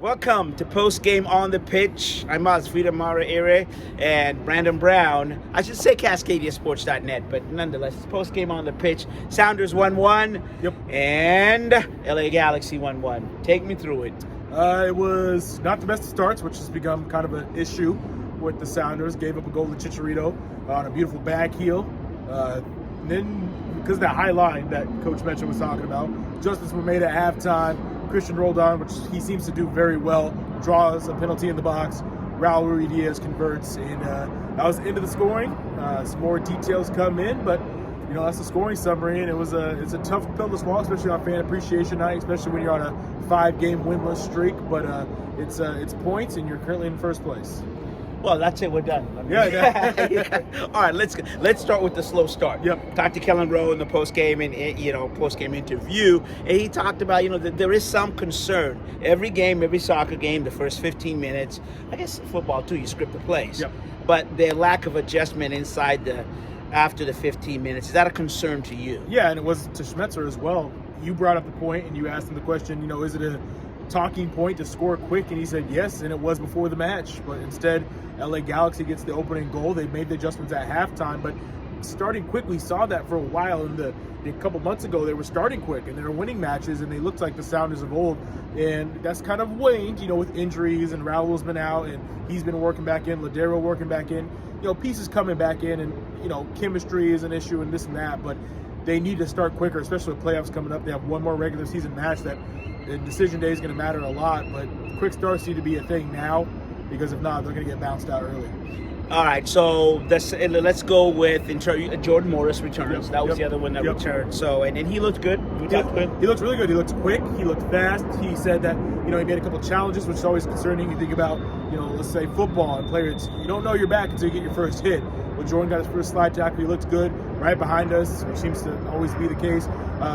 Welcome to Post Game on the Pitch. I'm Frida Mara Ere and Brandon Brown. I should say CascadiaSports.net, but nonetheless, it's Post Game on the Pitch. Sounders 1-1. Yep. And LA Galaxy 1-1. Take me through it. It was not the best of starts, which has become kind of an issue with the Sounders. Gave up a goal to Chicharito on a beautiful back heel. And then, because of that high line that Coach Metcher was talking about, adjustments were made at halftime. Christian rolled on, which he seems to do very well, draws a penalty in the box. Raul Ruidiaz converts, and that was the end of the scoring. Some more details come in, but that's the scoring summary, and it's a tough pill to swallow, especially on Fan Appreciation Night, especially when you're on a 5-game winless streak. But it's points, and you're currently in first place. Well, that's it. We're done. Yeah. All right, let's start with the slow start. Yep. Talked to Kellen Rowe in the post game interview, and he talked about that there is some concern. Every game, every soccer game, the first 15 minutes, I guess football too, you script the plays. Yep. But their lack of adjustment after the 15 minutes, is that a concern to you? Yeah, and it was to Schmetzer as well. You brought up the point, and you asked him the question. Is it a talking point to score quick? And he said yes, and it was before the match. But instead, LA Galaxy gets the opening goal. They made the adjustments at halftime, but starting quick, we saw that for a while. A couple months ago, they were starting quick, and they were winning matches, and they looked like the Sounders of old. And that's kind of waned, with injuries, and Raul's been out, and he's been working back in, Lodeiro working back in. Pieces coming back in, and, chemistry is an issue and this and that, but they need to start quicker, especially with playoffs coming up. They have one more regular season match that decision day is going to matter a lot, but quick starts need to be a thing now, because if not, they're going to get bounced out early. All right, so let's go with Jordan Morris returns. That was the other one that returned. So and he looked good. He looked really good. He looked quick. He looked fast. He said that he made a couple challenges, which is always concerning. You think about let's say football and players, you don't know you're back until you get your first hit. Well, Jordan got his first slide tackle. He looked good right behind us, which seems to always be the case.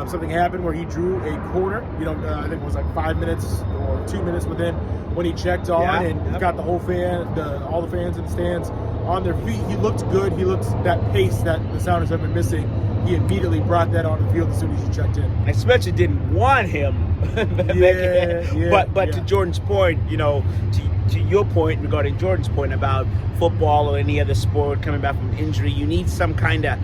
Something happened where he drew a corner. I think it was like 5 minutes or 2 minutes within when he checked on and got the whole all the fans in the stands on their feet. He looked good. He looked that pace that the Sounders have been missing. He immediately brought that on the field as soon as he checked in. And especially didn't want him. But to Jordan's point, to your point regarding Jordan's point about football or any other sport coming back from injury, you need some kind of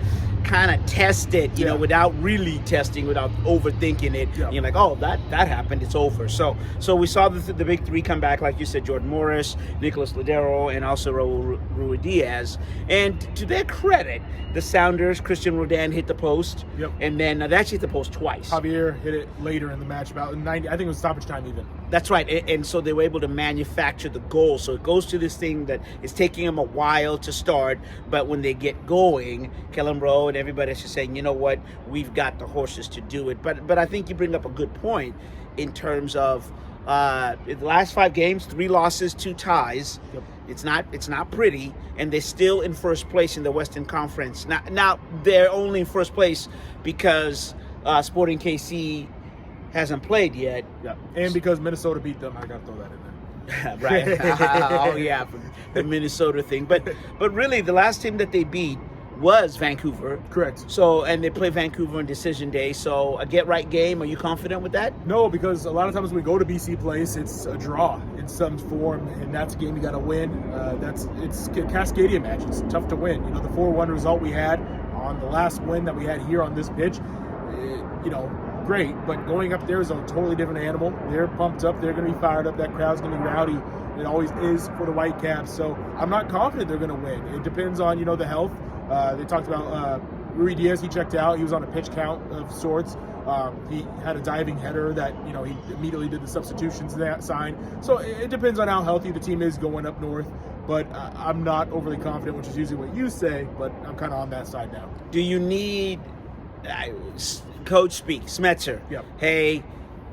test it, without really testing, without overthinking it. You're like, oh, that happened, it's over. So we saw the big three come back, like you said, Jordan Morris, Nicolas Lodeiro, and also Raul Ruidiaz. And to their credit, the Sounders, Christian Rodan hit the post, and then they actually hit the post twice. Javier hit it later in the match, about 90. I think it was stoppage time even. That's right, and so they were able to manufacture the goal. So it goes to this thing that it's taking them a while to start, but when they get going, Kellen Rowe and everybody is just saying, you know what, we've got the horses to do it. But I think you bring up a good point in terms of the last 5 games, 3 losses, 2 ties. It's not pretty, and they're still in first place in the Western Conference. Now they're only in first place because Sporting KC hasn't played yet. Yeah, and because Minnesota beat them, I got to throw that in there. Right. Oh yeah, the Minnesota thing. But really, the last team that they beat was Vancouver. Correct. So, and they play Vancouver on decision day. So a get-right game. Are you confident with that? No, because a lot of times when we go to BC Place, it's a draw in some form, and that's a game you got to win. It's a Cascadia match. It's tough to win. The 4-1 result we had on the last win that we had here on this pitch, great, but going up there is a totally different animal. They're pumped up. They're going to be fired up. That crowd's going to be rowdy. It always is for the Whitecaps. So I'm not confident they're going to win. It depends on, the health. They talked about Ruidiaz. He checked out. He was on a pitch count of sorts. He had a diving header that, he immediately did the substitutions that sign. So it depends on how healthy the team is going up north. But I'm not overly confident, which is usually what you say, but I'm kind of on that side now. Do you need... Coach speak, Schmetzer. Yep. Hey,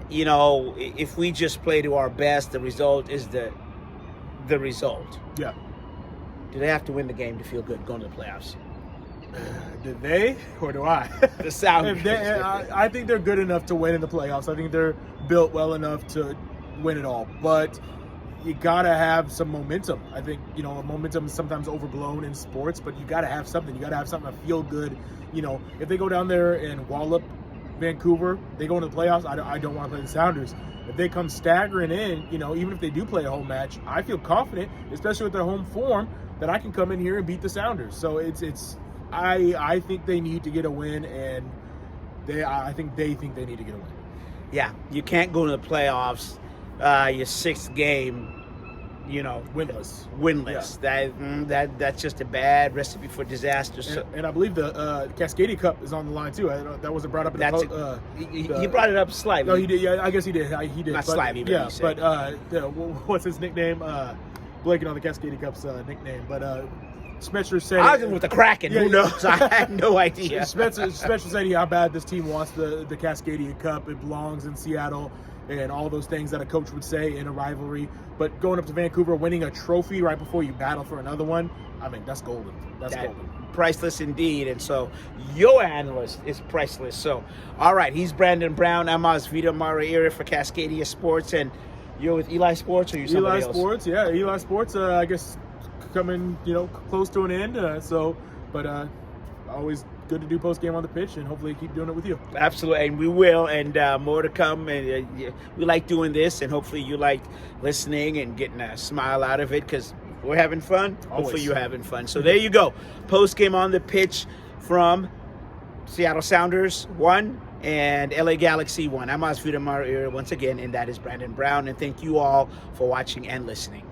if we just play to our best, the result is the result. Yeah. Do they have to win the game to feel good going to the playoffs? Do they or do I? The Sounders. I think they're good enough to win in the playoffs. I think they're built well enough to win it all. But you got to have some momentum. I think, momentum is sometimes overblown in sports, but you got to have something. You got to have something to feel good. If they go down there and wallop Vancouver, they go into the playoffs. I don't want to play the Sounders. If they come staggering in, even if they do play a home match, I feel confident, especially with their home form, that I can come in here and beat the Sounders. So I think they need to get a win, and I think they think they need to get a win. Yeah, you can't go to the playoffs, your sixth game, winless. Yeah. That's just a bad recipe for disaster. And I believe the Cascadia Cup is on the line too. That wasn't brought up in he brought it up slightly. No, he did. Yeah, I guess he did. He did. Not slightly, but yeah. He said. But what's his nickname? Blanking on the Cascadia Cup's nickname, but Spencer said. I was with the Kraken. Who knows? I had no idea. Spencer said how bad this team wants the Cascadia Cup. It belongs in Seattle, and all those things that a coach would say in a rivalry. But going up to Vancouver, winning a trophy right before you battle for another one, I mean, that's golden. That's golden. Priceless indeed. And so your analyst is priceless. So, all right, he's Brandon Brown. I'm Vito Mariera for Cascadia Sports. And you're with Eli Sports, or you somebody else? Sports, yeah. Eli Sports, I guess, coming, close to an end. But always good to do post game on the pitch, and hopefully keep doing it with you. Absolutely, and we will, and more to come. And we like doing this, and hopefully you like listening and getting a smile out of it, because we're having fun. Always. Hopefully you're having fun. So there you go. Post game on the pitch from Seattle Sounders 1 and LA Galaxy 1. I'm Vito Mariera once again, and that is Brandon Brown. And thank you all for watching and listening.